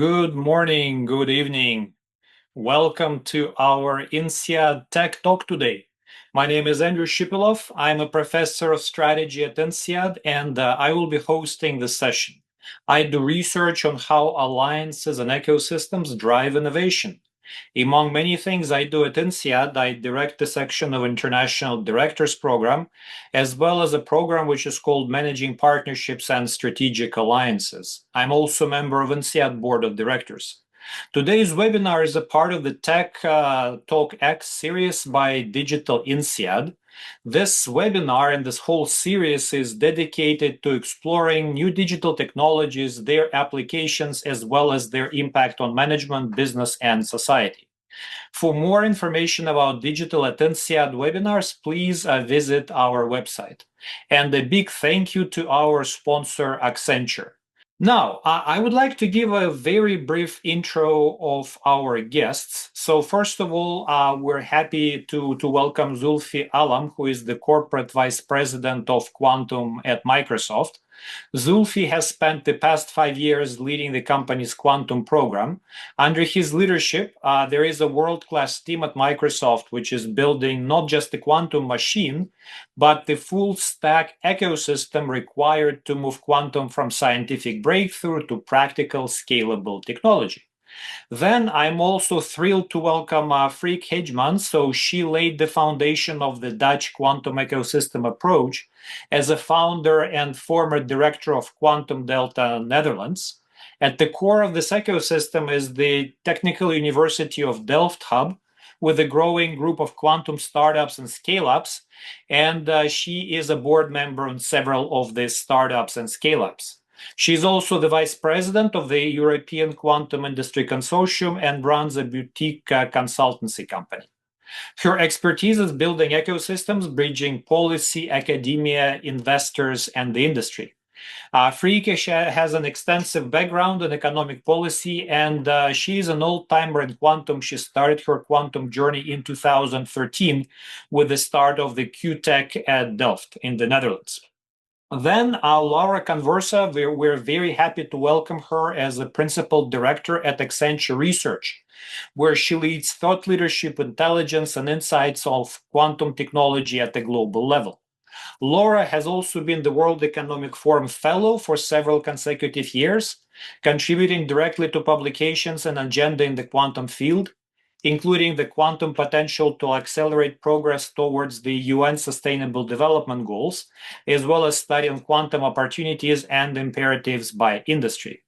Good morning, good evening. Welcome to our INSEAD Tech Talk today. My name is Andrew Shipilov. I'm a professor of strategy at INSEAD, and I will be hosting the session. I do research on how alliances and ecosystems drive innovation. Among many things I do at INSEAD, I direct the section of International Directors Program, as well as a program which is called Managing Partnerships and Strategic Alliances. I'm also a member of INSEAD Board of Directors. Today's webinar is a part of the Tech Talk X series by Digital INSEAD. This webinar and this whole series is dedicated to exploring new digital technologies, their applications, as well as their impact on management, business, and society. For more information about digital at INSEAD webinars, please visit our website. And a big thank you to our sponsor, Accenture. Now, I would like to give a very brief intro of our guests. So first of all, we're happy to welcome Zulfi Alam, who is the Corporate Vice President of Quantum at Microsoft. Zulfi has spent the past 5 years leading the company's quantum program. Under his leadership, there is a world-class team at Microsoft, which is building not just the quantum machine, but the full stack ecosystem required to move quantum from scientific breakthrough to practical, scalable technology. Then I'm also thrilled to welcome Freeke Heijman. So she laid the foundation of the Dutch quantum ecosystem approach as a founder and former director of Quantum Delta Netherlands. At the core of this ecosystem is the Technical University of Delft Hub, with a growing group of quantum startups and scale-ups, and she is a board member on several of these startups and scale-ups. She's also the vice president of the European Quantum Industry Consortium and runs a boutique consultancy company. Her expertise is building ecosystems, bridging policy, academia, investors, and the industry. Freeke has an extensive background in economic policy, and she is an old-timer in quantum. She started her quantum journey in 2013 with the start of the QTech at Delft in the Netherlands. Then Laura Converso, we're very happy to welcome her as a Principal Director at Accenture Research, where she leads thought leadership, intelligence, and insights of quantum technology at the global level. Laura has also been the World Economic Forum Fellow for several consecutive years, contributing directly to publications and agenda in the quantum field, including the quantum potential to accelerate progress towards the UN Sustainable Development Goals, as well as studying quantum opportunities and imperatives by industry.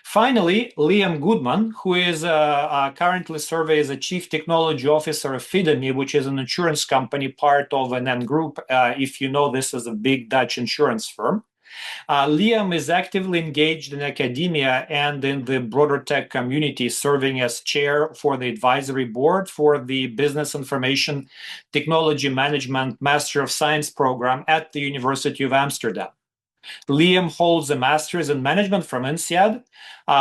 Finally, Liam Goodmann, who is currently serving as a Chief Technology Officer of Fidamy, which is an insurance company, part of an N Group. If you know, this is a big Dutch insurance firm. Liam is actively engaged in academia and in the broader tech community, serving as chair for the advisory board for the Business Information Technology Management Master of Science program at the University of Amsterdam. Liam holds a master's in management from INSEAD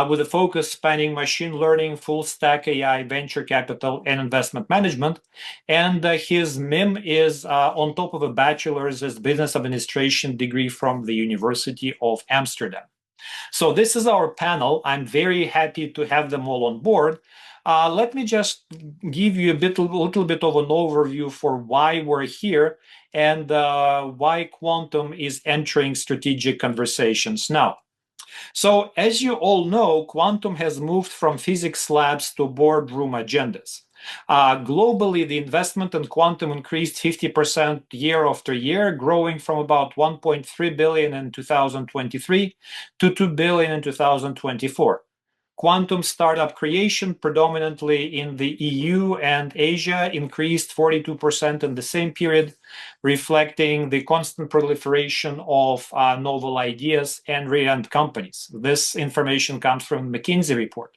with a focus spanning machine learning, full stack AI, venture capital, and investment management. And his MIM is on top of a bachelor's in business administration degree from the University of Amsterdam. So this is our panel. I'm very happy to have them all on board. Let me just give you a little bit of an overview for why we're here and why quantum is entering strategic conversations now. So as you all know, quantum has moved from physics labs to boardroom agendas. Globally, the investment in quantum increased 50% year after year, growing from about 1.3 billion in 2023 to 2 billion in 2024. Quantum startup creation, predominantly in the EU and Asia, increased 42% in the same period, reflecting the constant proliferation of novel ideas and renowned companies. This information comes from McKinsey report.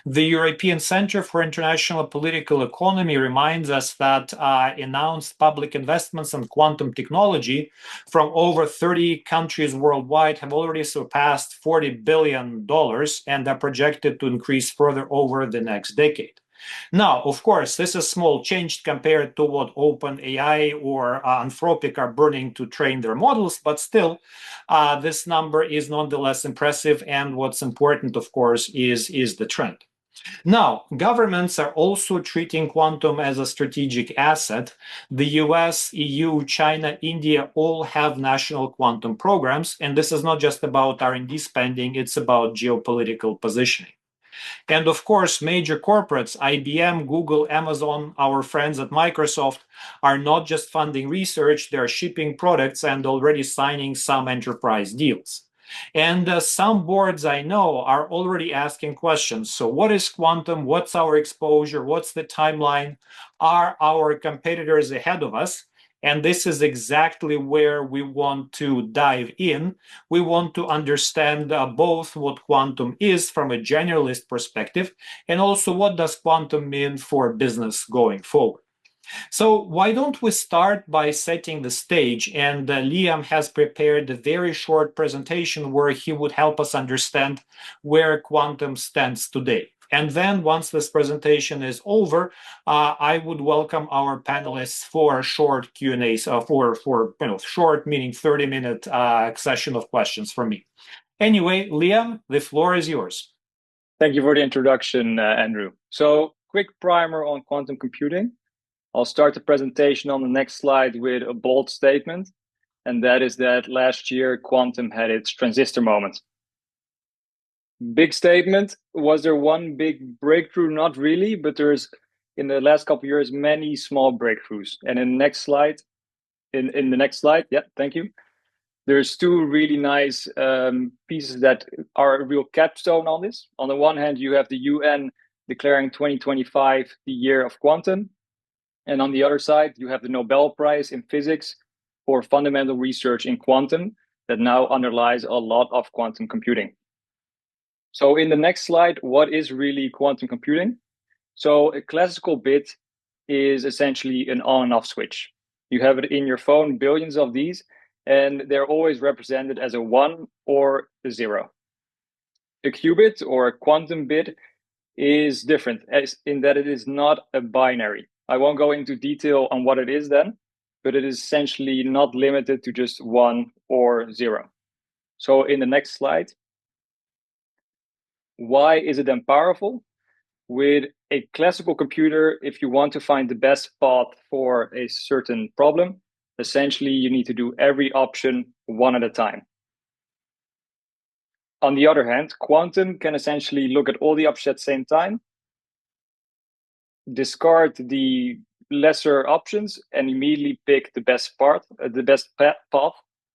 The European Centre for International Political Economy reminds us that announced public investments in quantum technology from over 30 countries worldwide have already surpassed $40 billion and are projected to increase further over the next decade. Now, of course, this is small change compared to what OpenAI or Anthropic are burning to train their models, but still, this number is nonetheless impressive. And what's important, of course, is the trend. Now, governments are also treating quantum as a strategic asset. The US, EU, China, India all have national quantum programs, and this is not just about R&D spending, it's about geopolitical positioning. And of course, major corporates, IBM, Google, Amazon, our friends at Microsoft, are not just funding research, they're shipping products and already signing some enterprise deals. And some boards I know are already asking questions. So, what is quantum? What's our exposure? What's the timeline? Are our competitors ahead of us? And this is exactly where we want to dive in. We want to understand both what quantum is from a generalist perspective and also what does quantum mean for business going forward. So why don't we start by setting the stage? And Liam has prepared a very short presentation where he would help us understand where quantum stands today. And then once this presentation is over, I would welcome our panelists for a short Q&A, for short meaning 30-minute session of questions from me. Anyway, Liam, the floor is yours. Thank you for the introduction, Andrew. So, quick primer on quantum computing. I'll start the presentation on the next slide with a bold statement, and that is that last year quantum had its transistor moment. Big statement. Was there one big breakthrough? Not really, but there's in the last couple of years many small breakthroughs. And in the next slide, yeah, thank you. There's two really nice pieces that are a real capstone on this. On the one hand, you have the UN declaring 2025 the year of quantum. And on the other side, you have the Nobel Prize in Physics for fundamental research in quantum that now underlies a lot of quantum computing. So in the next slide, what is really quantum computing? So a classical bit is essentially an on and off switch. You have it in your phone, billions of these, and they're always represented as a 1 or a 0. A qubit or a quantum bit is different as in that it is not a binary. I won't go into detail on what it is then, but it is essentially not limited to just 1 or 0. So in the next slide, why is it then powerful? With a classical computer, if you want to find the best path for a certain problem, essentially you need to do every option one at a time. On the other hand, quantum can essentially look at all the options at the same time, discard the lesser options, and immediately pick the best path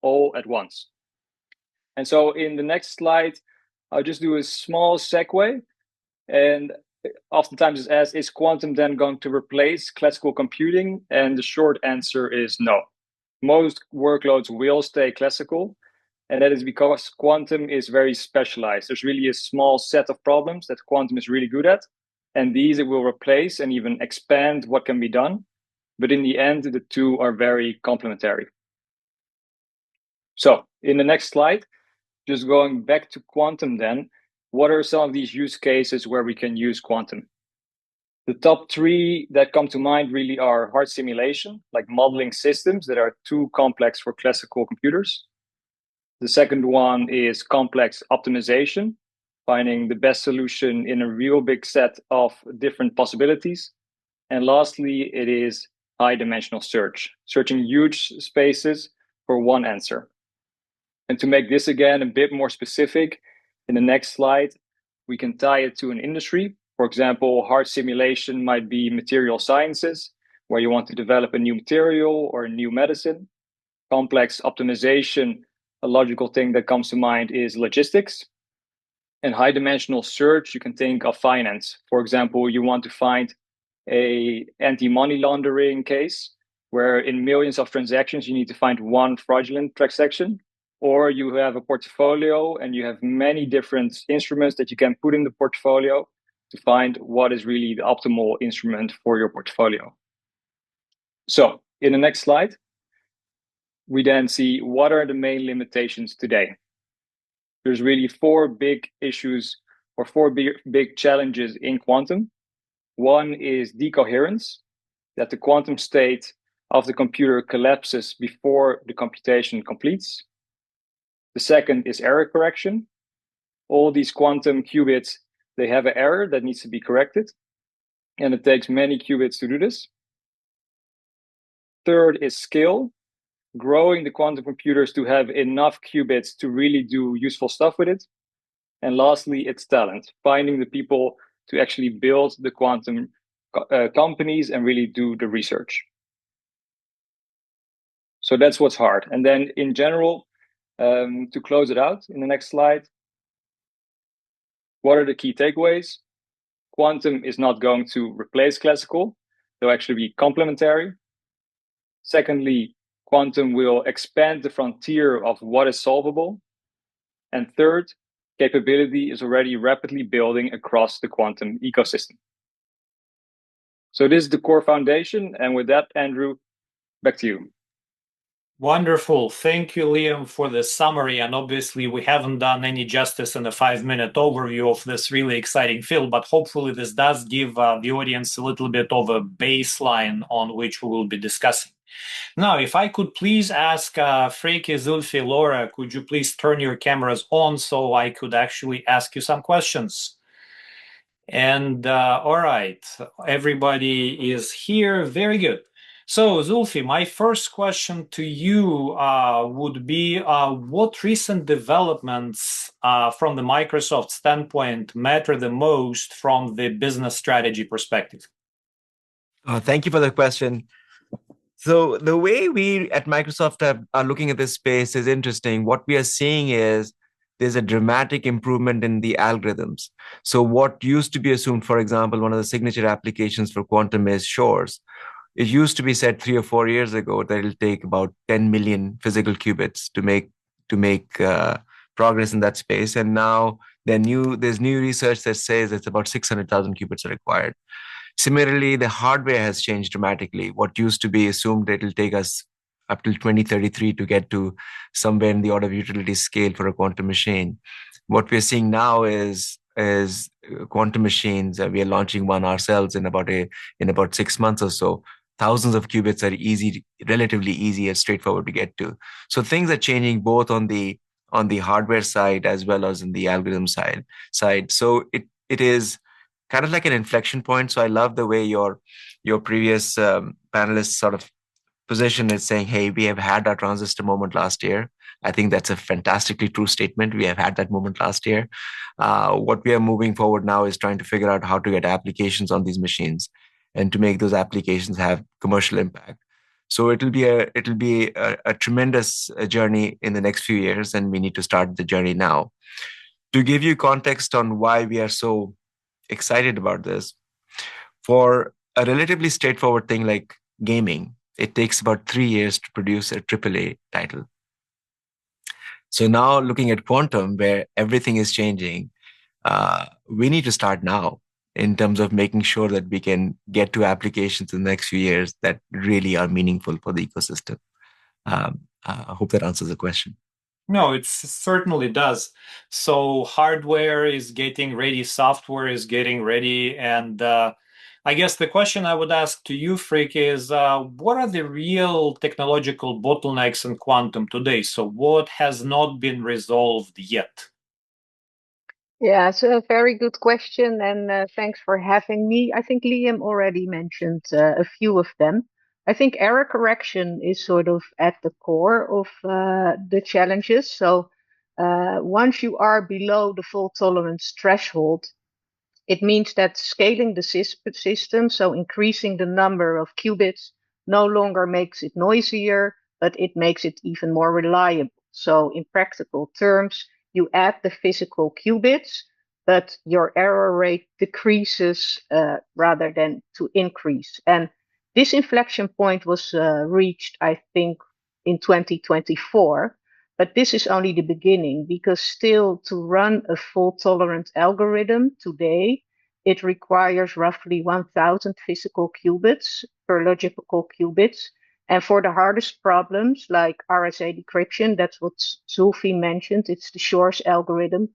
all at once. And so in the next slide, I'll just do a small segue. And oftentimes it's asked, is quantum then going to replace classical computing? And the short answer is no. Most workloads will stay classical, and that is because quantum is very specialized. There's really a small set of problems that quantum is really good at, and these it will replace and even expand what can be done. But in the end, the two are very complementary. So in the next slide, just going back to quantum then, what are some of these use cases where we can use quantum? The top three that come to mind really are hard simulation, like modeling systems that are too complex for classical computers. The second one is complex optimization, finding the best solution in a real big set of different possibilities. And lastly, it is high dimensional search, searching huge spaces for one answer. And to make this again a bit more specific, in the next slide, we can tie it to an industry. For example, hard simulation might be material sciences, where you want to develop a new material or a new medicine. Complex optimization, a logical thing that comes to mind is logistics. And high dimensional search, you can think of finance. For example, you want to find a anti-money laundering case where in millions of transactions, you need to find one fraudulent transaction. Or you have a portfolio and you have many different instruments that you can put in the portfolio to find what is really the optimal instrument for your portfolio. So in the next slide, we then see what are the main limitations today. There's really four big issues or four big challenges in quantum. One is decoherence, that the quantum state of the computer collapses before the computation completes. The second is error correction. All these quantum qubits, they have an error that needs to be corrected, and it takes many qubits to do this. Third is scale, growing the quantum computers to have enough qubits to really do useful stuff with it. And lastly, it's talent, finding the people to actually build the quantum companies and really do the research. So that's what's hard. And then in general, to close it out in the next slide, what are the key takeaways? Quantum is not going to replace classical. They'll actually be complementary. Secondly, quantum will expand the frontier of what is solvable. And third, capability is already rapidly building across the quantum ecosystem. So this is the core foundation. And with that, Andrew, back to you. Wonderful. Thank you, Liam, for the summary. And obviously, we haven't done any justice in a 5-minute overview of this really exciting field, but hopefully this does give the audience a little bit of a baseline on which we will be discussing. Now, if I could please ask Freeke, Zulfi, Laura, could you please turn your cameras on so I could actually ask you some questions? And all right, everybody is here. Very good. So, Zulfi, my first question to you would be what recent developments from the Microsoft standpoint matter the most from the business strategy perspective? Thank you for the question. So the way we at Microsoft are looking at this space is interesting. What we are seeing is there's a dramatic improvement in the algorithms. So what used to be assumed, for example, one of the signature applications for quantum is Shores. It used to be said 3 or 4 years ago that it'll take about 10 million physical qubits to make progress in that space. And now there's new research that says it's about 600,000 qubits are required. Similarly, the hardware has changed dramatically. What used to be assumed that it'll take us up till 2033 to get to somewhere in the order of utility scale for a quantum machine. What we're seeing now is quantum machines. We are launching one ourselves in about 6 months or so. Thousands of qubits are relatively easy and straightforward to get to. So things are changing both on the hardware side as well as in the algorithm side. So it is kind of like an inflection point. So I love the way your previous panelists sort of position is saying, hey, we have had our transistor moment last year. I think that's a fantastically true statement. We have had that moment last year. What we are moving forward now is trying to figure out how to get applications on these machines and to make those applications have commercial impact. So it'll be a tremendous journey in the next few years, and we need to start the journey now. To give you context on why we are so excited about this, for a relatively straightforward thing like gaming, it takes about 3 years to produce a AAA title. So now looking at quantum, where everything is changing, we need to start now in terms of making sure that we can get to applications in the next few years that really are meaningful for the ecosystem. I hope that answers the question. No, it certainly does. So hardware is getting ready, software is getting ready, and I guess the question I would ask to you, Freeke, is what are the real technological bottlenecks in quantum today? So what has not been resolved yet? Yeah, it's a very good question, and thanks for having me. I think Liam already mentioned a few of them. I think error correction is sort of at the core of the challenges. So once you are below the fault tolerance threshold, it means that scaling the system, so increasing the number of qubits, no longer makes it noisier, but it makes it even more reliable. So in practical terms, you add the physical qubits, but your error rate decreases rather than to increase. And this inflection point was reached, I think, in 2024. But this is only the beginning, because still to run a fault tolerant algorithm today, it requires roughly 1,000 physical qubits per logical qubits. And for the hardest problems like RSA decryption, that's what Zulfi mentioned, it's the Shor's algorithm.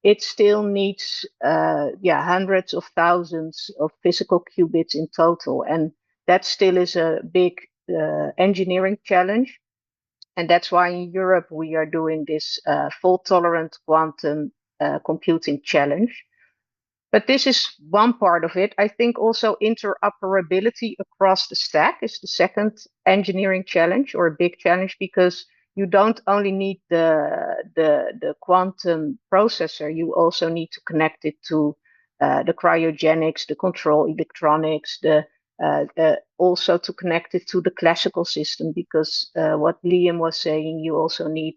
it still needs hundreds of thousands of physical qubits in total, and that still is a big engineering challenge. And that's why in Europe we are doing this fault-tolerant quantum computing challenge. But this is one part of it. I think also interoperability across the stack is the second engineering challenge, or a big challenge, because you don't only need the quantum processor, you also need to connect it to the cryogenics, the control electronics, also to connect it to the classical system, because what Liam was saying, you also need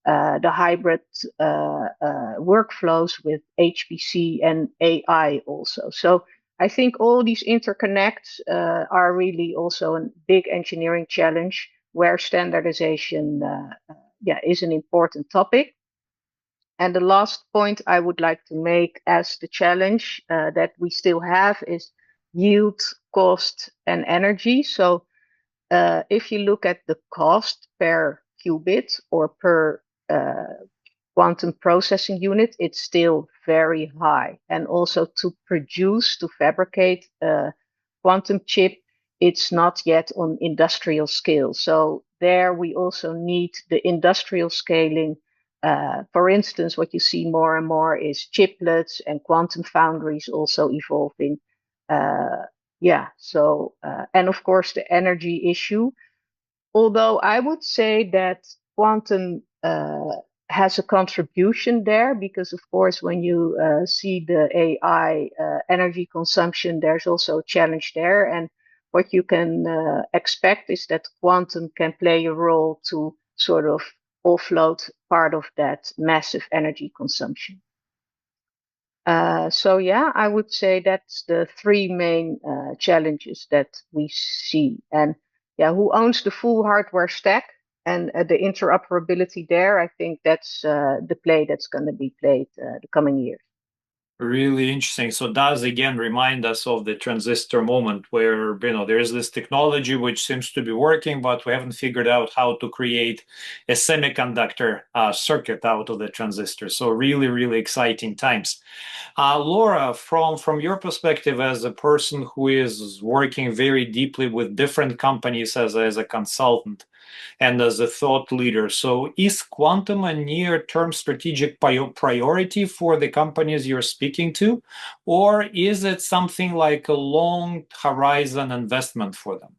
the hybrid workflows with HPC and AI also. So I think all these interconnects are really also a big engineering challenge where standardization is an important topic. And the last point I would like to make as the challenge that we still have is yield, cost, and energy. So if you look at the cost per qubit or per quantum processing unit, it's still very high. And also to fabricate a quantum chip, it's not yet on industrial scale. So there we also need the industrial scaling. For instance, what you see more and more is chiplets and quantum foundries also evolving. And of course the energy issue. Although I would say that quantum has a contribution there, because of course when you see the AI energy consumption, there's also a challenge there. And what you can expect is that quantum can play a role to sort of offload part of that massive energy consumption. I would say that's the three main challenges that we see. And who owns the full hardware stack and the interoperability there? I think that's the play that's going to be played the coming years. Really interesting. So does again remind us of the transistor moment where there is this technology which seems to be working, but we haven't figured out how to create a semiconductor circuit out of the transistor. So really, really exciting times. Laura, from your perspective as a person who is working very deeply with different companies as a consultant and as a thought leader, so is quantum a near-term strategic priority for the companies you're speaking to, or is it something like a long horizon investment for them?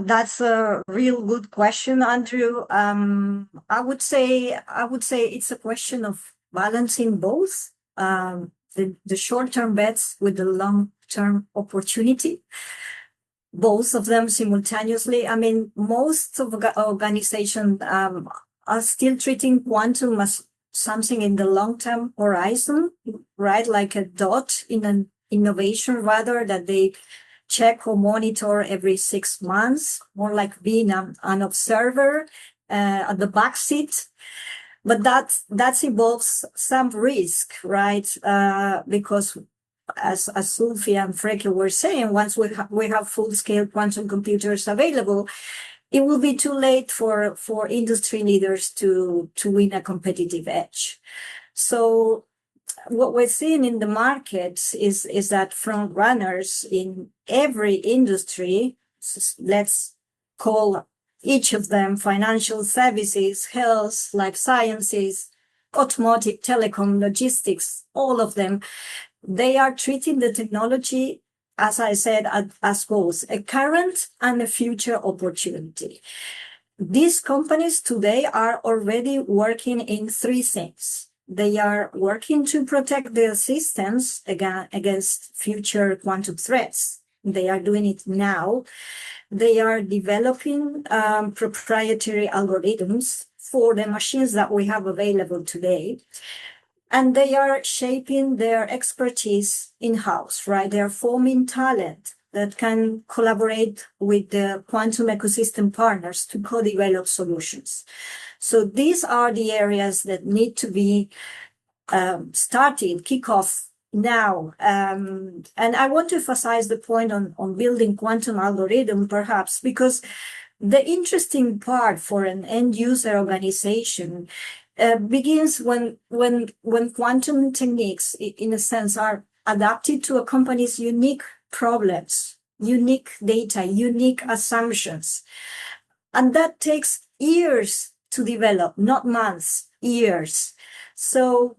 That's a real good question, Andrew. I would say it's a question of balancing both the short-term bets with the long-term opportunity, both of them simultaneously. I mean, most of organizations are still treating quantum as something in the long-term horizon, right? Like a dot in an innovation, rather, that they check or monitor every 6 months, more like being an observer at the back seat. But that involves some risk, right? Because as Zulfi and Freeke were saying, once we have full-scale quantum computers available, it will be too late for industry leaders to win a competitive edge. So what we're seeing in the market is that front runners in every industry, let's call each of them financial services, health, life sciences, automotive, telecom, logistics, all of them, they are treating the technology, as I said, as both a current and a future opportunity. These companies today are already working in three things. They are working to protect their systems against future quantum threats. They are doing it now. They are developing proprietary algorithms for the machines that we have available today. And they are shaping their expertise in-house, right? They are forming talent that can collaborate with the quantum ecosystem partners to co-develop solutions. So these are the areas that need to be kick off now. And I want to emphasize the point on building quantum algorithm, perhaps, because the interesting part for an end user organization begins when quantum techniques, in a sense, are adapted to a company's unique problems, unique data, unique assumptions. And that takes years to develop, not months, years. So,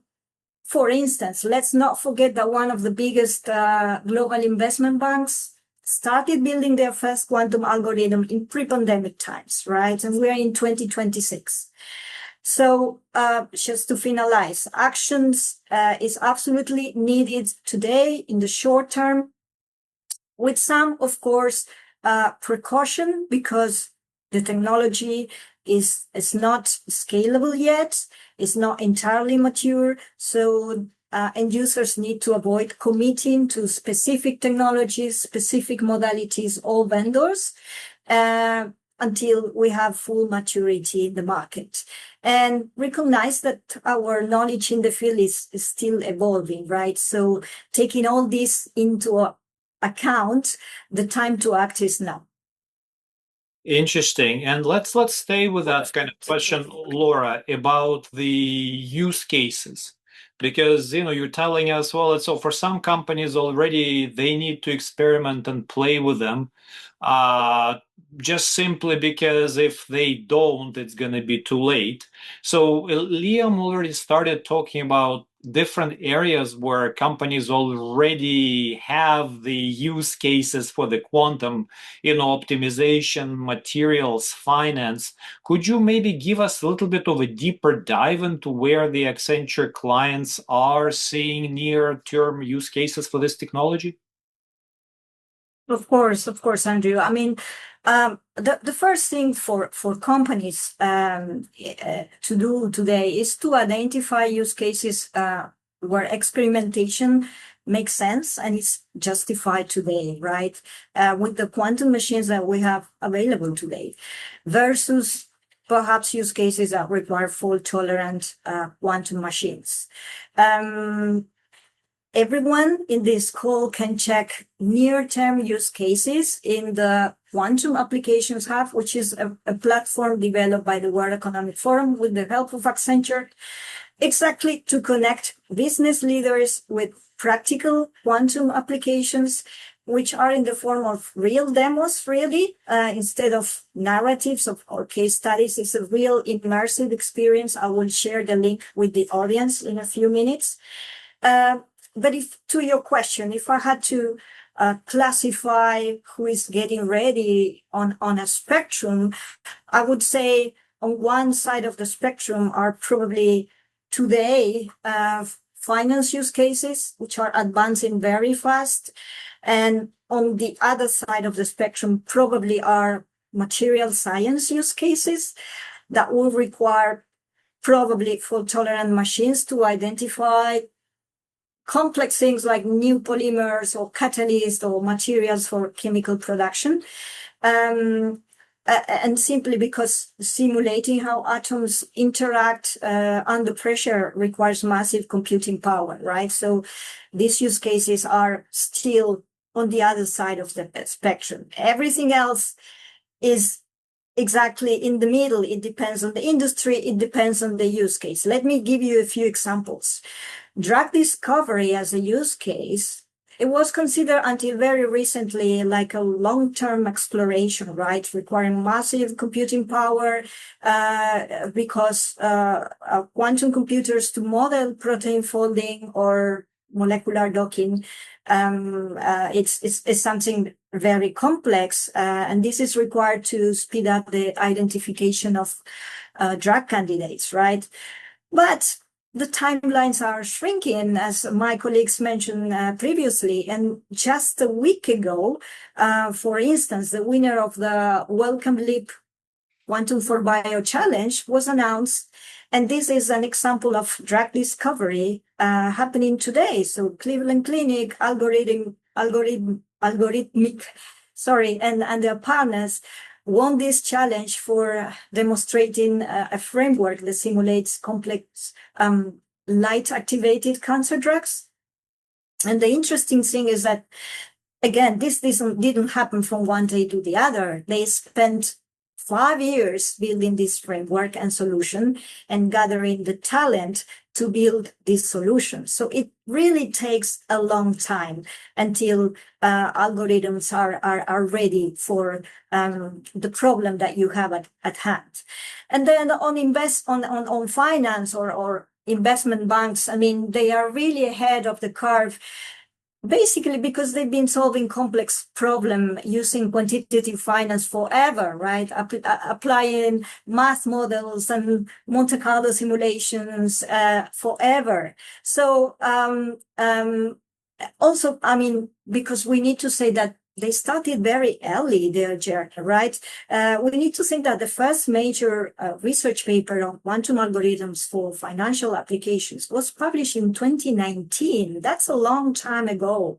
for instance, let's not forget that one of the biggest global investment banks started building their first quantum algorithm in pre-pandemic times, right? And we're in 2026. So just to finalize, actions is absolutely needed today in the short term, with some, of course, precaution, because the technology is not scalable yet, it's not entirely mature. So end users need to avoid committing to specific technologies, specific modalities, or vendors until we have full maturity in the market. And recognize that our knowledge in the field is still evolving, right? So taking all this into account, the time to act is now. Interesting. And let's stay with that kind of question, Laura, about the use cases. Because you're telling us, well, so for some companies already they need to experiment and play with them, just simply because if they don't, it's going to be too late. So Liam already started talking about different areas where companies already have the use cases for the quantum, optimization, materials, finance. Could you maybe give us a little bit of a deeper dive into where the Accenture clients are seeing near-term use cases for this technology? Of course, Andrew. I mean, the first thing for companies to do today is to identify use cases where experimentation makes sense and it's justified today, right? With the quantum machines that we have available today, versus perhaps use cases that require fault-tolerant quantum machines. Everyone in this call can check near-term use cases in the Quantum Applications Hub, which is a platform developed by the World Economic Forum with the help of Accenture, exactly to connect business leaders with practical quantum applications, which are in the form of real demos, really, instead of narratives or case studies. It's a real immersive experience. I will share the link with the audience in a few minutes. But to your question, if I had to classify who is getting ready on a spectrum, I would say on one side of the spectrum are probably today finance use cases, which are advancing very fast. And on the other side of the spectrum probably are material science use cases that will require probably fault-tolerant machines to identify complex things like new polymers or catalysts or materials for chemical production. And simply because simulating how atoms interact under pressure requires massive computing power, right? So these use cases are still on the other side of the spectrum. Everything else is exactly in the middle. It depends on the industry. It depends on the use case. Let me give you a few examples. Drug discovery as a use case, it was considered until very recently like a long-term exploration, right? Requiring massive computing power because quantum computers to model protein folding or molecular docking, it's something very complex. And this is required to speed up the identification of drug candidates, right? But the timelines are shrinking, as my colleagues mentioned previously. And just a week ago, for instance, the winner of the Wellcome Leap Quantum for Bio Challenge was announced. And this is an example of drug discovery happening today. So Cleveland Clinic, Algorithmic, and their partners won this challenge for demonstrating a framework that simulates complex light-activated cancer drugs. And the interesting thing is that, again, this didn't happen from one day to the other. They spent 5 years building this framework and solution and gathering the talent to build this solution. So it really takes a long time until algorithms are ready for the problem that you have at hand. And then on finance or investment banks, I mean, they are really ahead of the curve, basically because they've been solving complex problem using quantitative finance forever, right? Applying math models and Monte Carlo simulations forever. So also, I mean, because we need to say that they started very early their journey, right? We need to think that the first major research paper on quantum algorithms for financial applications was published in 2019. That's a long time ago.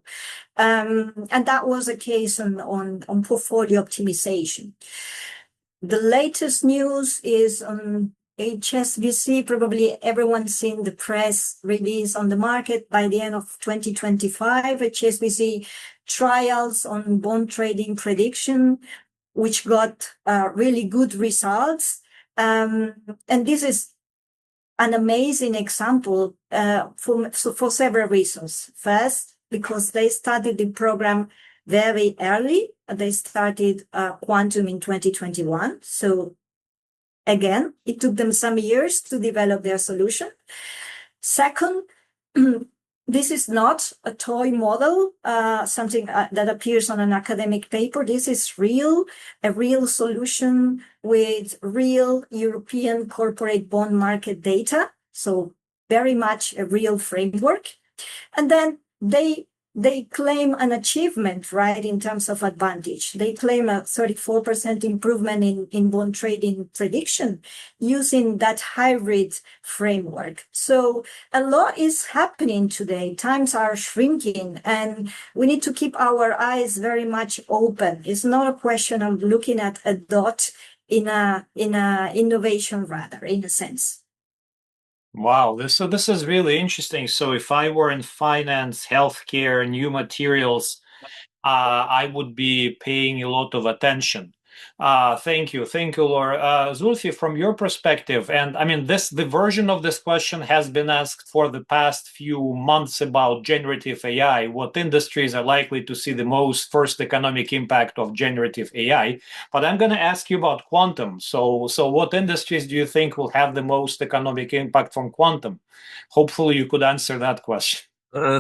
And that was a case on portfolio optimization. The latest news is on HSBC. Probably everyone's seen the press release on the market by the end of 2025. HSBC trials on bond trading prediction, which got really good results. And this is an amazing example for several reasons. First, because they started the program very early. They started quantum in 2021. So again, it took them some years to develop their solution. Second, this is not a toy model, something that appears on an academic paper. This is a real solution with real European corporate bond market data. So very much a real framework. And then they claim an achievement, right, in terms of advantage. They claim a 34% improvement in bond trading prediction using that hybrid framework. So a lot is happening today. Times are shrinking, and we need to keep our eyes very much open. It's not a question of looking at a dot in a innovation, rather, in a sense. Wow, this is really interesting. So if I were in finance, healthcare, new materials, I would be paying a lot of attention. Thank you, Laura. Zulfi, from your perspective, and I mean, the version of this question has been asked for the past few months about generative AI. What industries are likely to see the most first economic impact of generative AI? But I'm going to ask you about quantum. So what industries do you think will have the most economic impact from quantum? Hopefully, you could answer that question.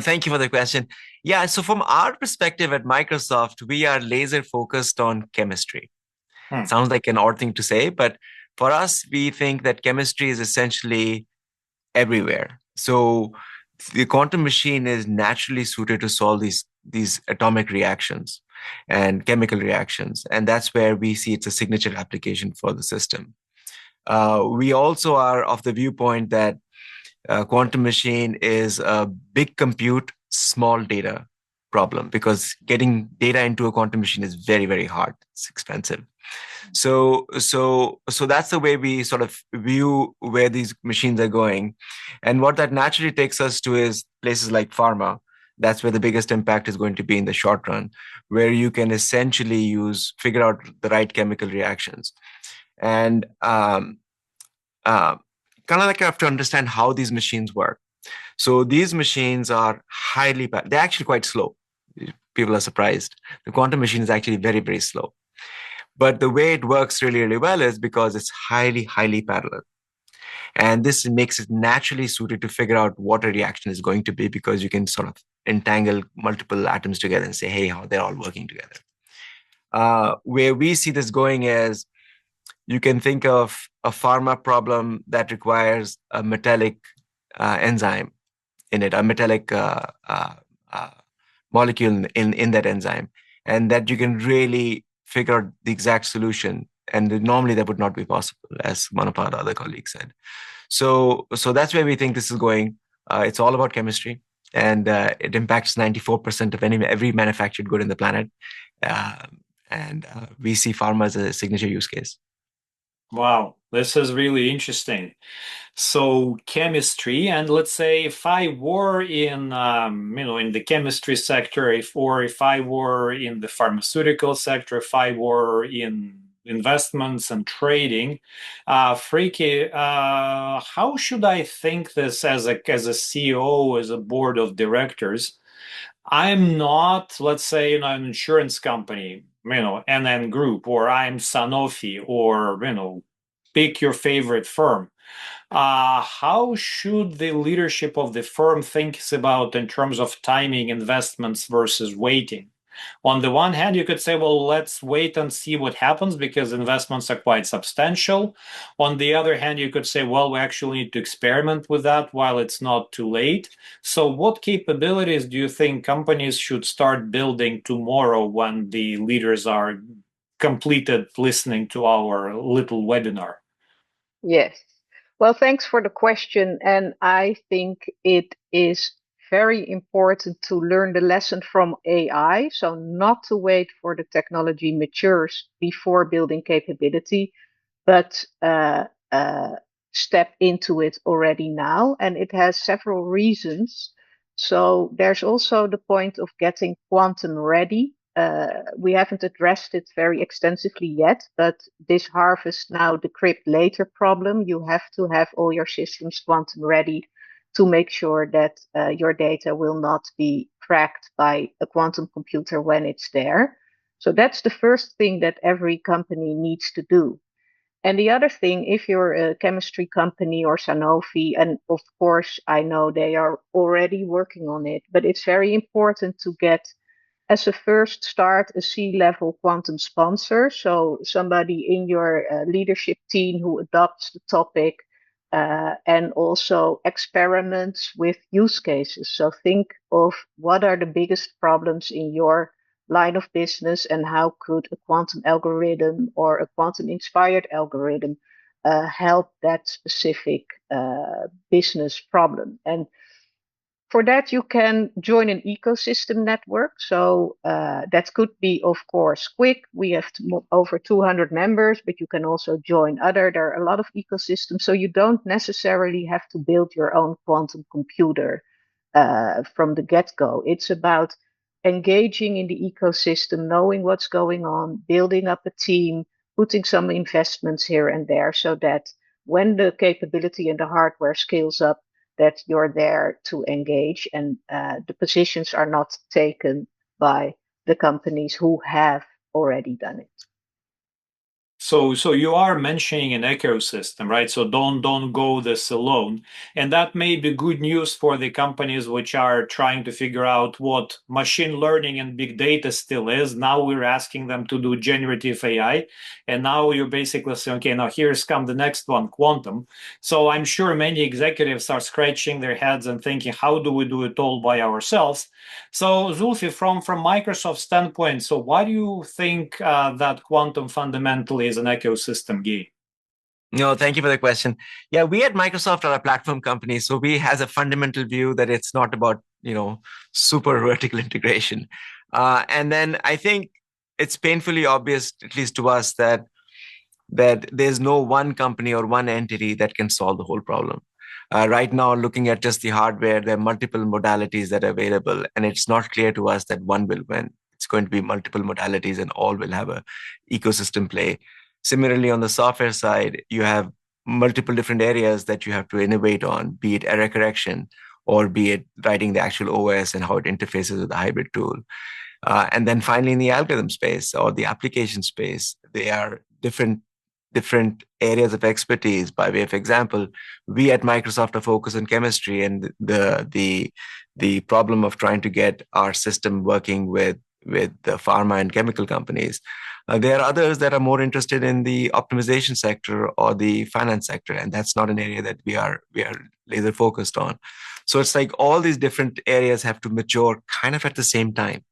Thank you for the question. Yeah, so from our perspective at Microsoft, we are laser focused on chemistry. Sounds like an odd thing to say, but for us, we think that chemistry is essentially everywhere. So the quantum machine is naturally suited to solve these atomic reactions and chemical reactions. And that's where we see it's a signature application for the system. We also are of the viewpoint that quantum machine is a big compute, small data problem, because getting data into a quantum machine is very, very hard. It's expensive. So that's the way we sort of view where these machines are going. And what that naturally takes us to is places like pharma. That's where the biggest impact is going to be in the short run, where you can essentially figure out the right chemical reactions. And kind of like you have to understand how these machines work. So these machines are they're actually quite slow. People are surprised. The quantum machine is actually very, very slow. But the way it works really, really well is because it's highly, highly parallel. And this makes it naturally suited to figure out what a reaction is going to be, because you can sort of entangle multiple atoms together and say, hey, how they're all working together. Where we see this going is, you can think of a pharma problem that requires a metallic enzyme in it, a metallic molecule in that enzyme, and that you can really figure out the exact solution. And normally that would not be possible, as one of our other colleagues said. So that's where we think this is going. It's all about chemistry, and it impacts 94% of every manufactured good in the planet. And we see pharma as a signature use case. Wow, this is really interesting. So chemistry, and let's say if I were in the chemistry sector, if I were in the pharmaceutical sector, if I were in investments and trading. Freeke, how should I think this as a CEO, as a board of directors? I'm not, let's say, an insurance company, NN Group, or I'm Sanofi, or pick your favorite firm. How should the leadership of the firm think about in terms of timing investments versus waiting? On the one hand, you could say, well, let's wait and see what happens because investments are quite substantial. On the other hand, you could say, well, we actually need to experiment with that while it's not too late. So what capabilities do you think companies should start building tomorrow when the leaders are completed listening to our little webinar? Yes. Well, thanks for the question. And I think it is very important to learn the lesson from AI. So, not to wait for the technology matures before building capability, but step into it already now. And it has several reasons. So, there's also the point of getting quantum ready. We haven't addressed it very extensively yet, but this harvest now, decrypt later problem, you have to have all your systems quantum ready to make sure that your data will not be cracked by a quantum computer when it's there. So that's the first thing that every company needs to do. And the other thing, if you're a chemistry company or Sanofi, and of course, I know they are already working on it, but it's very important to get as a first start, a C-level quantum sponsor. So somebody in your leadership team who adopts the topic and also experiments with use cases. So think of what are the biggest problems in your line of business and how could a quantum algorithm or a quantum inspired algorithm help that specific business problem. And for that, you can join an ecosystem network. So that could be, of course, quick. We have over 200 members, but you can also join other. There are a lot of ecosystems. So you don't necessarily have to build your own quantum computer from the get-go. It's about engaging in the ecosystem, knowing what's going on, building up a team, putting some investments here and there so that when the capability and the hardware scales up, that you're there to engage and the positions are not taken by the companies who have already done it. So you are mentioning an ecosystem, right? So don't go this alone. And that may be good news for the companies which are trying to figure out what machine learning and big data still is. Now we're asking them to do generative AI. And now you're basically saying, okay, now here's come the next one, quantum. So I'm sure many executives are scratching their heads and thinking, how do we do it all by ourselves? So Zulfi, from Microsoft's standpoint, so why do you think that quantum fundamentally is an ecosystem game? No, thank you for the question. Yeah, we at Microsoft are a platform company, so we has a fundamental view that it's not about super vertical integration. And then I think it's painfully obvious, at least to us, that there's no one company or one entity that can solve the whole problem. Right now, looking at just the hardware, there are multiple modalities that are available, and it's not clear to us that one will win. It's going to be multiple modalities, and all will have a ecosystem play. Similarly, on the software side, you have multiple different areas that you have to innovate on, be it error correction or be it writing the actual OS and how it interfaces with the hybrid tool. And then finally, in the algorithm space or the application space, they are different areas of expertise. By way of example, we at Microsoft are focused on chemistry and the problem of trying to get our system working with the pharma and chemical companies. There are others that are more interested in the optimization sector or the finance sector, and that's not an area that we are laser focused on. So it's like all these different areas have to mature kind of at the same time.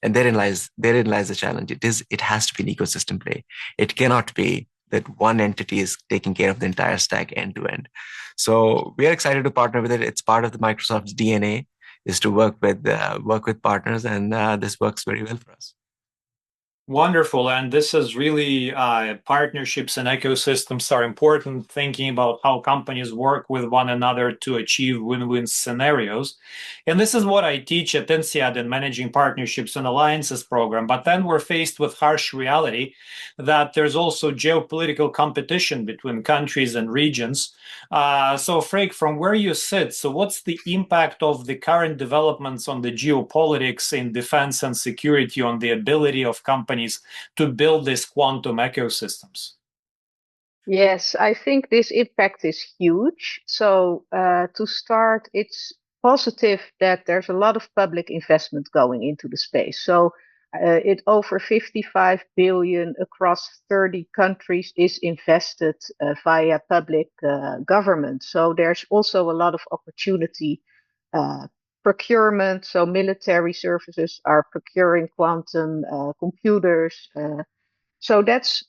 And therein lies the challenge. It has to be an ecosystem play. It cannot be that one entity is taking care of the entire stack end to end. So we are excited to partner with it. It's part of the Microsoft's DNA is to work with partners, and this works very well for us. Wonderful. And this is really partnerships and ecosystems are important, thinking about how companies work with one another to achieve win-win scenarios. And this is what I teach at INSEAD in Managing Partnerships and Alliances program. But then we're faced with harsh reality that there's also geopolitical competition between countries and regions. So, Freek, from where you sit, so what's the impact of the current developments on the geopolitics in defense and security on the ability of companies to build these quantum ecosystems? Yes, I think this impact is huge. So, to start, it's positive that there's a lot of public investment going into the space. So, it over 55 billion across 30 countries is invested via public government. So, there's also a lot of opportunity procurement. So, military services are procuring quantum computers. So that's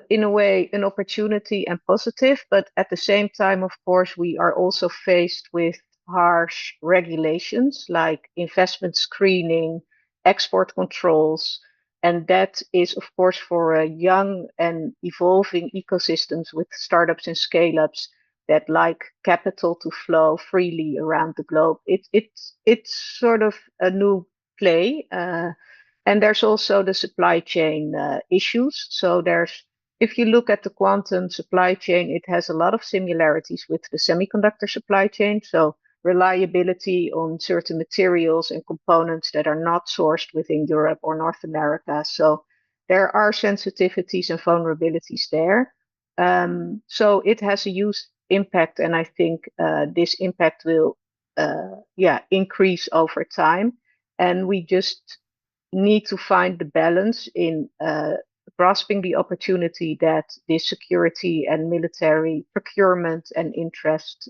in a way an opportunity and positive, but at the same time, of course, we are also faced with harsh regulations like investment screening, export controls, and that is, of course, for a young and evolving ecosystems with startups and scale-ups that like capital to flow freely around the globe. It's sort of a new play. And there's also the supply chain issues. So if you look at the quantum supply chain, it has a lot of similarities with the semiconductor supply chain. So reliability on certain materials and components that are not sourced within Europe or North America. So there are sensitivities and vulnerabilities there. So it has a huge impact, and I think this impact will, increase over time. And we just need to find the balance in grasping the opportunity that this security and military procurement and interest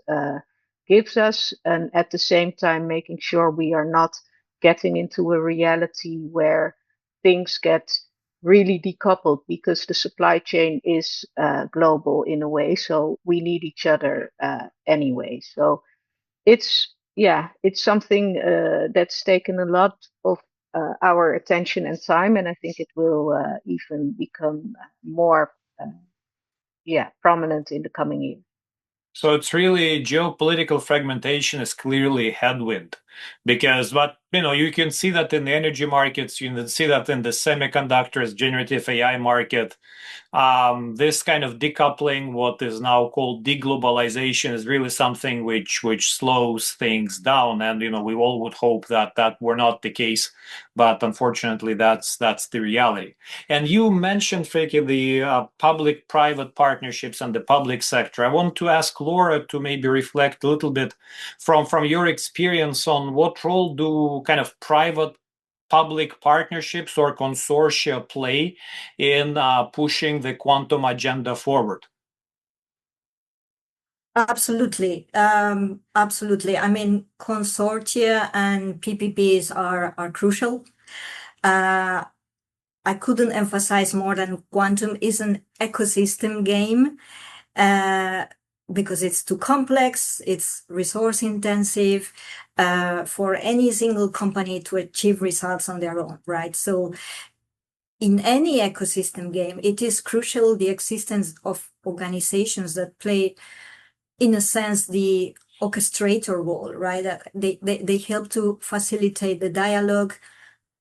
gives us, and at the same time making sure we are not getting into a reality where things get really decoupled because the supply chain is global in a way. So we need each other anyway. So it's something that's taken a lot of our attention and time, and I think it will even become more, prominent in the coming year. So it's really geopolitical fragmentation is clearly a headwind because you can see that in the energy markets, you can see that in the semiconductors, generative AI market. This kind of decoupling, what is now called deglobalization, is really something which slows things down. And we all would hope that that were not the case, but unfortunately, that's the reality. And you mentioned, Freeke, the public-private partnerships and the public sector. I want to ask Laura to maybe reflect a little bit from your experience on what role do kind of private public partnerships or consortia play in pushing the quantum agenda forward? Absolutely. Absolutely. I mean, consortia and PPPs are crucial. I couldn't emphasize more than quantum is an ecosystem game because it's too complex, it's resource intensive for any single company to achieve results on their own, right? So in any ecosystem game, it is crucial the existence of organizations that play, in a sense, the orchestrator role, right? They help to facilitate the dialogue,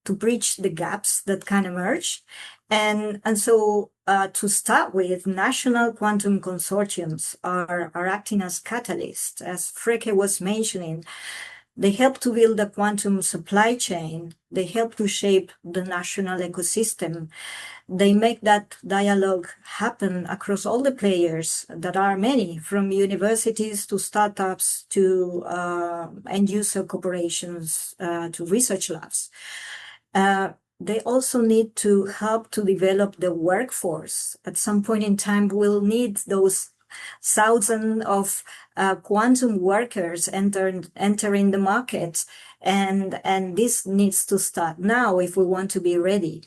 to bridge the gaps that can emerge. And so to start with, national quantum consortiums are acting as catalysts, as Freeke was mentioning. They help to build a quantum supply chain. They help to shape the national ecosystem. They make that dialogue happen across all the players that are many, from universities to startups to end user corporations to research labs. They also need to help to develop the workforce. At some point in time, we'll need those thousands of quantum workers entering the market, and this needs to start now if we want to be ready.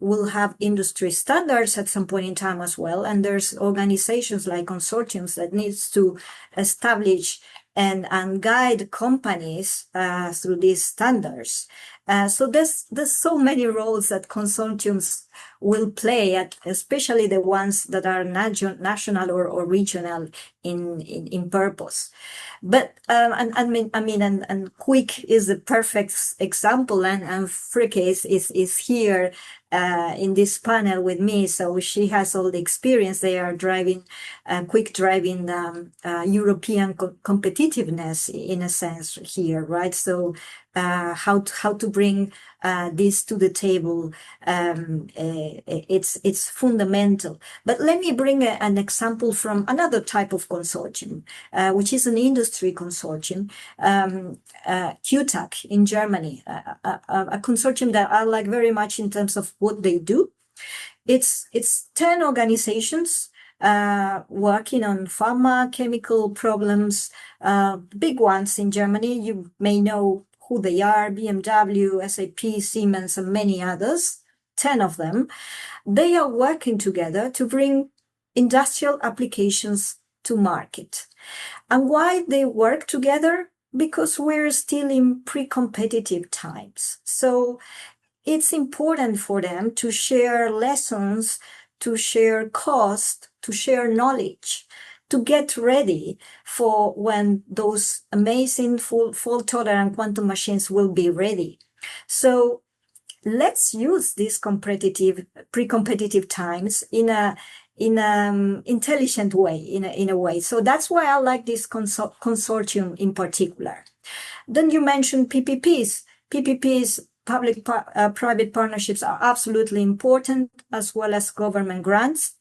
We'll have industry standards at some point in time as well, and there's organizations like consortiums that needs to establish and guide companies through these standards. So there's so many roles that consortiums will play, especially the ones that are national or regional in purpose. But and Quick is the perfect example, and Freeke is here in this panel with me, so she has all the experience. They are driving Quick driving European competitiveness in a sense here, right? So how to bring this to the table, it's fundamental. But let me bring an example from another type of consortium, which is an industry consortium, QTAC in Germany, a consortium that I like very much in terms of what they do. It's 10 organizations working on pharma chemical problems, big ones in Germany. You may know who they are: BMW, SAP, Siemens, and many others, 10 of them. They are working together to bring industrial applications to market. And why they work together? Because we're still in pre-competitive times. So it's important for them to share lessons, to share cost, to share knowledge, to get ready for when those amazing fault-tolerant quantum machines will be ready. So let's use these pre-competitive times in a intelligent way, in a way. So that's why I like this consortium in particular. Then you mentioned PPPs. PPPs, public-private partnerships, are absolutely important, as well as government grants.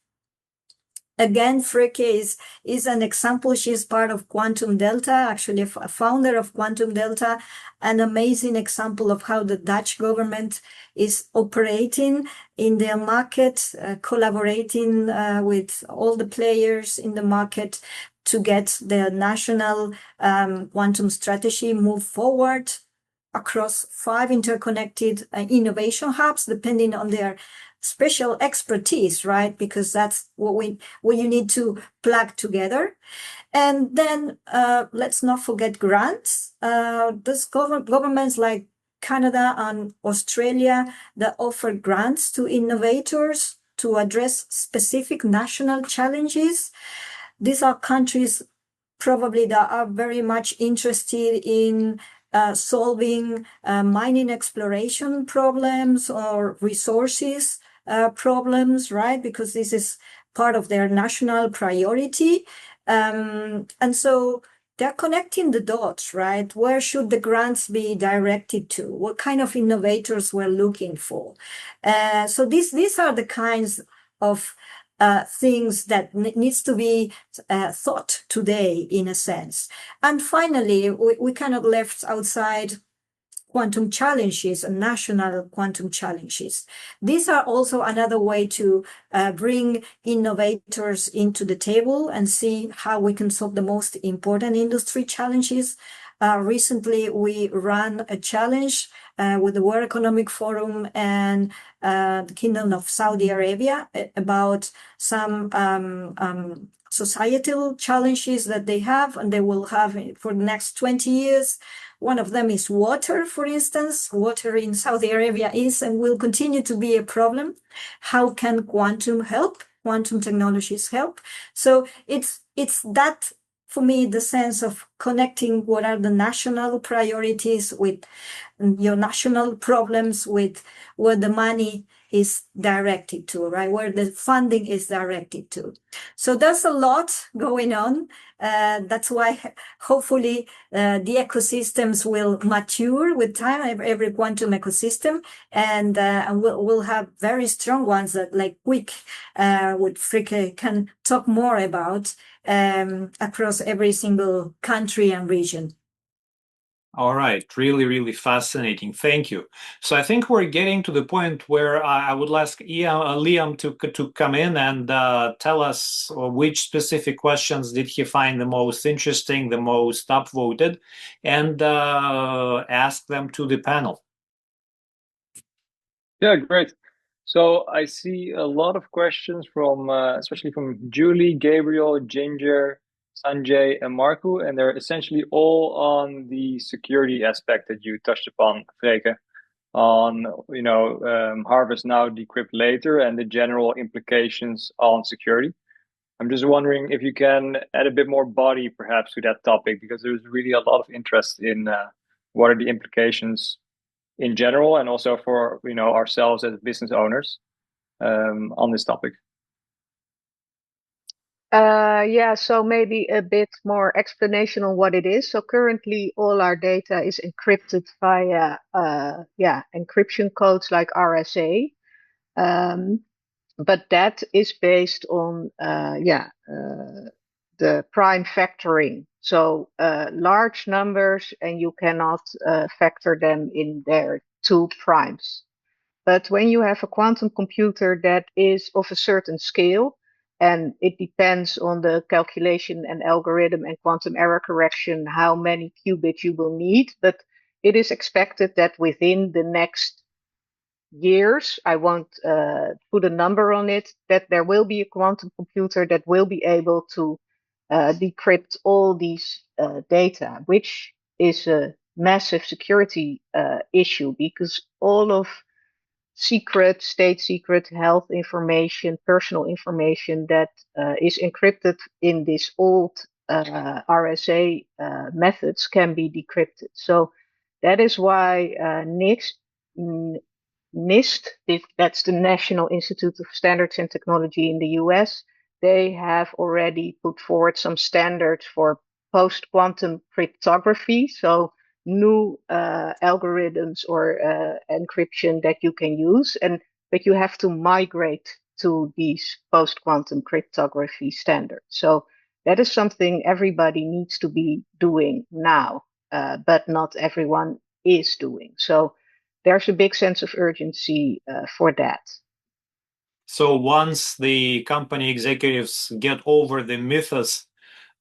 Again, Freeke is an example. She's part of Quantum Delta, actually a founder of Quantum Delta, an amazing example of how the Dutch government is operating in their market, collaborating with all the players in the market to get the national quantum strategy move forward across 5 interconnected innovation hubs, depending on their special expertise, right? Because that's what you need to plug together. And then let's not forget grants. There's governments like Canada and Australia that offer grants to innovators to address specific national challenges. These are countries probably that are very much interested in solving mining exploration problems or resources problems, right? Because this is part of their national priority. And so they're connecting the dots, right? Where should the grants be directed to? What kind of innovators we're looking for? So these are the kinds of things that needs to be thought today, in a sense. And finally, we cannot left outside quantum challenges and national quantum challenges. These are also another way to bring innovators into the table and see how we can solve the most important industry challenges. Recently, we ran a challenge with the World Economic Forum and the Kingdom of Saudi Arabia about some societal challenges that they have and they will have for the next 20 years. One of them is water, for instance. Water in Saudi Arabia is and will continue to be a problem. How can quantum help? Quantum technologies help? So it's that, for me, the sense of connecting what are the national priorities with your national problems with where the money is directed to, right? Where the funding is directed to. So there's a lot going on. That's why hopefully the ecosystems will mature with time, every quantum ecosystem, and we'll have very strong ones that, like Quick, with Freeke can talk more about across every single country and region. All right, really, really fascinating. Thank you. So I think we're getting to the point where I would ask Liam to come in and tell us which specific questions did he find the most interesting, the most upvoted, and ask them to the panel. Yeah, great. So I see a lot of questions from, especially from Julie, Gabriel, Ginger, Sanjay, and Marco, and they're essentially all on the security aspect that you touched upon, Freeke. on harvest now, decrypt later, and the general implications on security. I'm just wondering if you can add a bit more body perhaps to that topic, because there's really a lot of interest in what are the implications in general, and also for ourselves as business owners on this topic. Yeah, so maybe a bit more explanation on what it is. So currently all our data is encrypted via encryption codes like RSA. But that is based on the prime factoring. So large numbers, and you cannot factor them in their two primes. But when you have a quantum computer that is of a certain scale, and it depends on the calculation and algorithm and quantum error correction, how many qubits you will need. But it is expected that within the next years, I won't put a number on it, that there will be a quantum computer that will be able to decrypt all these data, which is a massive security issue, because all of secret, state secret health information, personal information that is encrypted in this old RSA methods can be decrypted. So that is why NIST, that's the National Institute of Standards and Technology in the US, they have already put forward some standards for post-quantum cryptography. So new algorithms or encryption that you can use, but you have to migrate to these post-quantum cryptography standards. So that is something everybody needs to be doing now, but not everyone is doing. So there's a big sense of urgency for that. So once the company executives get over the mythos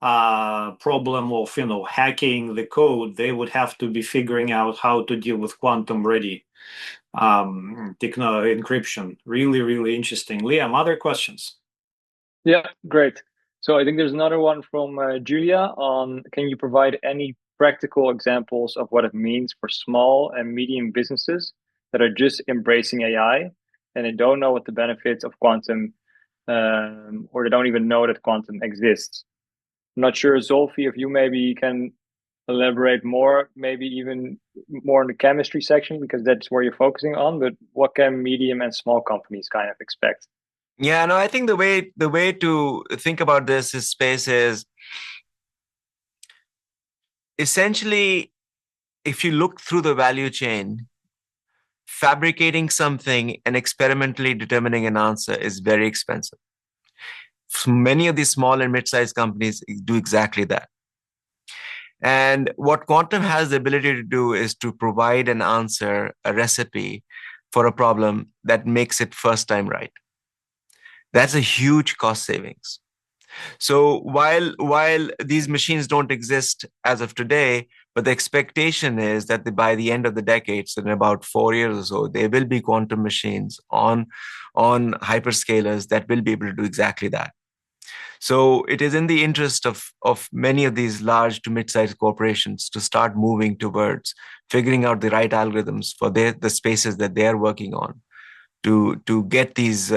problem of hacking the code, they would have to be figuring out how to deal with quantum ready encryption. Really, really interesting. Liam, other questions? Yeah, great. So I think there's another one from Julia on, can you provide any practical examples of what it means for small and medium businesses that are just embracing AI and they don't know what the benefits of quantum or they don't even know that quantum exists? I'm not sure, Zulfi, if you maybe can elaborate more, maybe even more in the chemistry section, because that's where you're focusing on, but what can medium and small companies kind of expect? Yeah, no, I think the way to think about this space is essentially, if you look through the value chain, fabricating something and experimentally determining an answer is very expensive. So many of these small and mid-sized companies do exactly that. And what quantum has the ability to do is to provide an answer, a recipe for a problem that makes it first time right. That's a huge cost savings. So while these machines don't exist as of today, but the expectation is that by the end of the decade, so in about 4 years or so, there will be quantum machines on hyperscalers that will be able to do exactly that. So it is in the interest of many of these large to mid-sized corporations to start moving towards figuring out the right algorithms for the spaces that they are working on to get these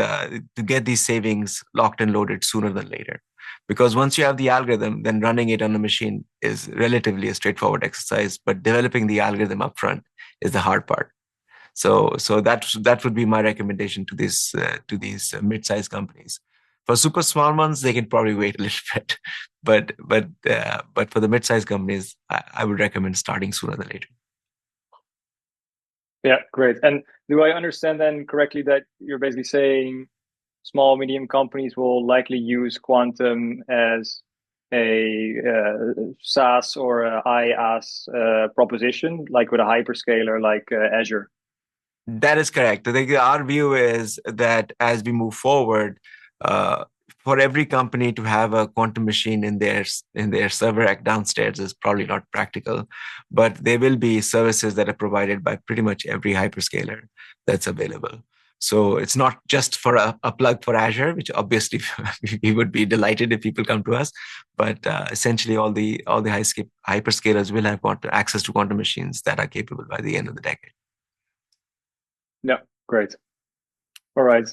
savings locked and loaded sooner than later. Because once you have the algorithm, then running it on a machine is relatively a straightforward exercise, but developing the algorithm upfront is the hard part. So that would be my recommendation to these mid-sized companies. For super small ones, they can probably wait a little bit, but for the mid-sized companies, I would recommend starting sooner than later. Yeah, great. And do I understand then correctly that you're basically saying small, medium companies will likely use quantum as a SaaS or a IaaS proposition, like with a hyperscaler like Azure? That is correct. I think our view is that as we move forward, for every company to have a quantum machine in their server rack downstairs is probably not practical, but there will be services that are provided by pretty much every hyperscaler that's available. So it's not just for a plug for Azure, which obviously we would be delighted if people come to us, but essentially all the hyperscalers will have access to quantum machines that are capable by the end of the decade. Yeah, great. All right.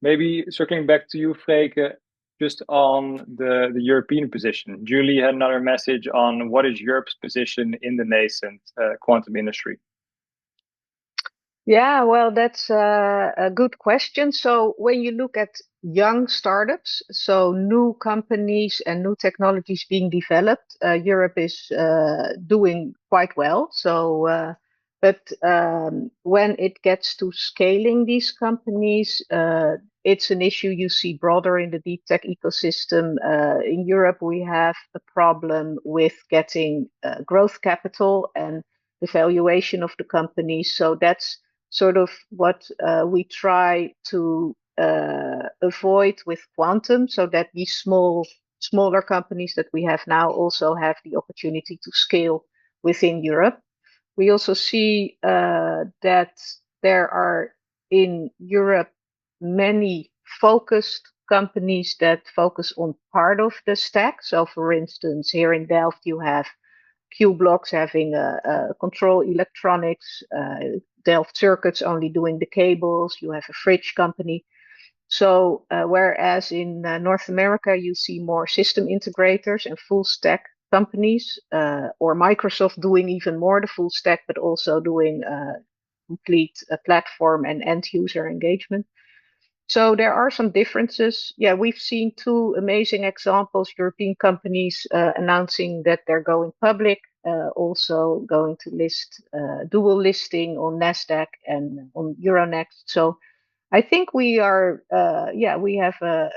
Maybe circling back to you, Freeke, just on the European position. Julie had another message on what is Europe's position in the nascent quantum industry. Yeah, well, that's a good question. So when you look at young startups, so new companies and new technologies being developed, Europe is doing quite well. So, but when it gets to scaling these companies, it's an issue you see broader in the deep tech ecosystem. In Europe, we have a problem with getting growth capital and the valuation of the companies. So that's sort of what we try to avoid with quantum, so that these smaller companies that we have now also have the opportunity to scale within Europe. We also see that there are in Europe many focused companies that focus on part of the stack. So, for instance, here in Delft, you have Q-Blocks having control electronics, Delft Circuits only doing the cables. You have a fridge company. So whereas in North America, you see more system integrators and full stack companies, or Microsoft doing even more the full stack, but also doing complete platform and end user engagement. So there are some differences. Yeah, we've seen two amazing examples, European companies announcing that they're going public, also going to list dual listing on Nasdaq and on Euronext. So I think we are, yeah, we have a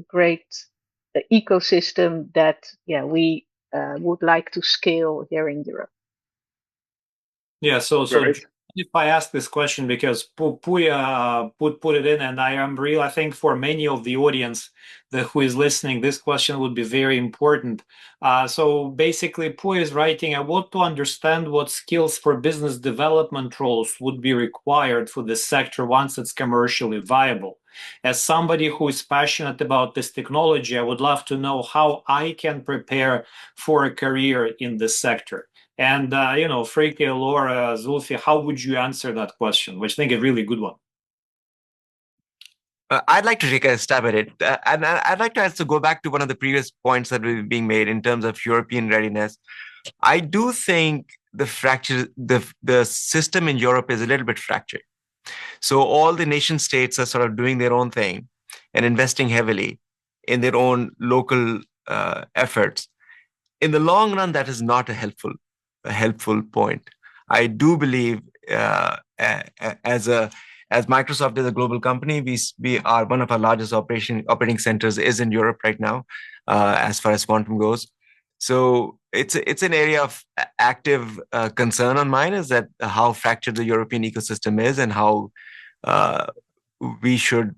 great ecosystem that, yeah, we would like to scale here in Europe. Yeah, so Great. if I ask this question because Puya put it in, and I am real. I think for many of the audience who is listening, this question would be very important. So basically, Puya is writing, I want to understand what skills for business development roles would be required for this sector once it's commercially viable. As somebody who is passionate about this technology, I would love to know how I can prepare for a career in this sector. And, Freeke, Laura, Zulfi, how would you answer that question? Which I think is a really good one. I'd like to take a stab at it. And I'd like to also go back to one of the previous points that were being made in terms of European readiness. I do think the system in Europe is a little bit fractured. So all the nation states are sort of doing their own thing and investing heavily in their own local efforts. In the long run, that is not a helpful point. I do believe as Microsoft is a global company, we are one of our largest operating centers is in Europe right now, as far as quantum goes. So it's an area of active concern on mine, is that how fractured the European ecosystem is, and how we should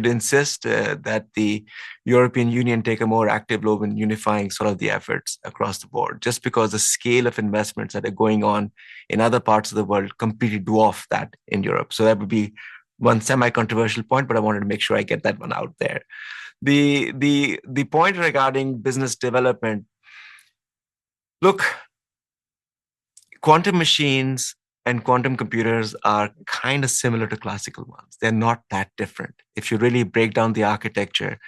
insist that the European Union take a more active role in unifying sort of the efforts across the board, just because the scale of investments that are going on in other parts of the world completely dwarf that in Europe. So that would be one semi-controversial point, but I wanted to make sure I get that one out there. The point regarding business development, look, quantum machines and quantum computers are kind of similar to classical ones. They're not that different. If you really break down the architecture,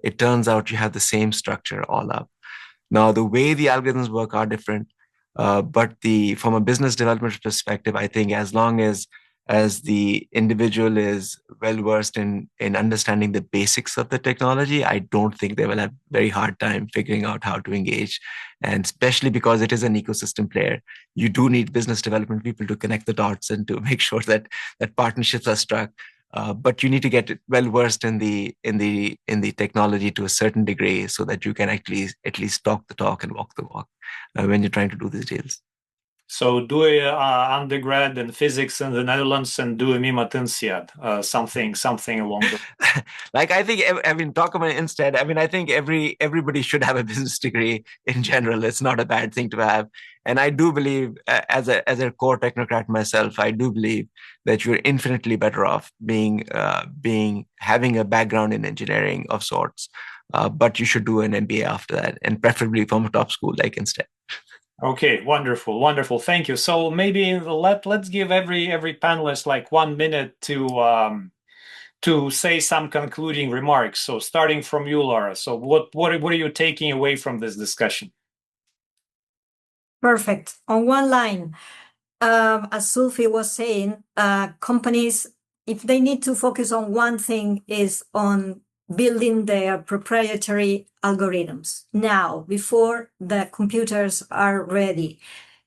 it turns out you have the same structure all up. Now, the way the algorithms work are different, but from a business development perspective, I think as long as the individual is well versed in understanding the basics of the technology, I don't think they will have very hard time figuring out how to engage. And especially because it is an ecosystem player, you do need business development people to connect the dots and to make sure that partnerships are struck. But you need to get well versed in the technology to a certain degree, so that you can actually at least talk the talk and walk the walk when you're trying to do these deals. So do a undergrad in physics in the Netherlands and do a MIM at INSEAD, something along those. Like, I think, talk about instead. I think everybody should have a business degree in general. It's not a bad thing to have. And I do believe, as a core technocrat myself, I do believe that you're infinitely better off having a background in engineering of sorts. But you should do an MBA after that, and preferably from a top school like INSEAD. Okay, wonderful, wonderful. Thank you. So maybe let's give every panelist like 1 minute to say some concluding remarks. So starting from you, Laura. So what are you taking away from this discussion? Perfect. On one line, as Zulfi was saying, companies, if they need to focus on one thing, is on building their proprietary algorithms now, before the computers are ready.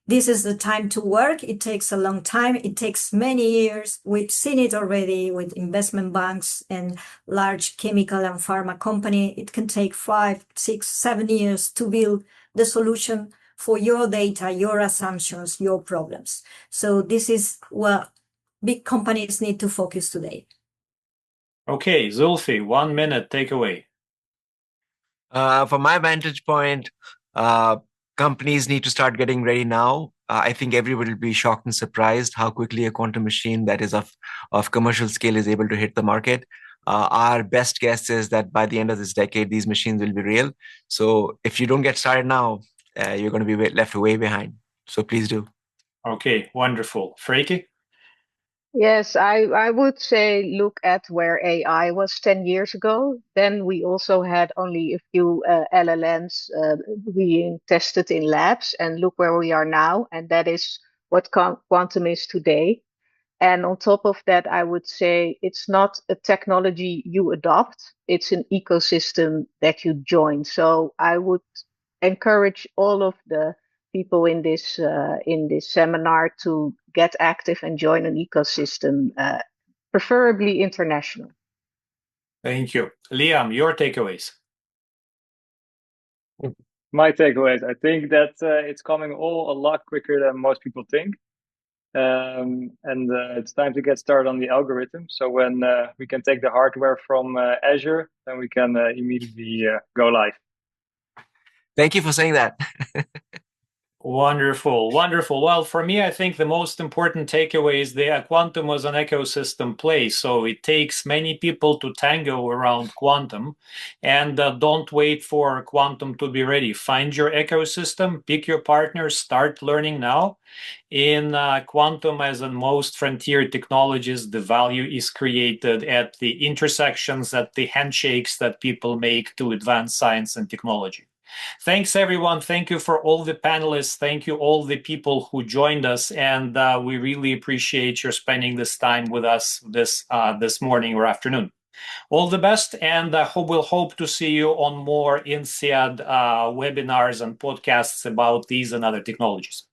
This is the time to work. It takes a long time. It takes many years. We've seen it already with investment banks and large chemical and pharma company. It can take 5, 6, 7 years to build the solution for your data, your assumptions, your problems. So this is what big companies need to focus today. Okay, Zulfi, 1 minute takeaway. From my vantage point, companies need to start getting ready now. I think everybody will be shocked and surprised how quickly a quantum machine that is of commercial scale is able to hit the market. Our best guess is that by the end of this decade, these machines will be real. So if you don't get started now, you're going to be left way behind. So please do. Okay, wonderful. Freeke? Yes, I would say look at where AI was 10 years ago. Then we also had only a few LLMs being tested in labs, and look where we are now. And that is what quantum is today. And on top of that, I would say it's not a technology you adopt, it's an ecosystem that you join. So I would encourage all of the people in this seminar to get active and join an ecosystem, preferably international. Thank you. Liam, your takeaways. My takeaways, I think that it's coming all a lot quicker than most people think. And it's time to get started on the algorithm. So when we can take the hardware from Azure, then we can immediately go live. Thank you for saying that. Wonderful, wonderful. Well, for me, I think the most important takeaway is that quantum was an ecosystem play. So it takes many people to tango around quantum, and don't wait for quantum to be ready. Find your ecosystem, pick your partners, start learning now. In quantum, as in most frontier technologies, the value is created at the intersections, at the handshakes that people make to advance science and technology. Thanks, everyone. Thank you for all the panelists. Thank you, all the people who joined us. And we really appreciate your spending this time with us this morning or afternoon. All the best, and we'll hope to see you on more INSEAD webinars and podcasts about these and other technologies.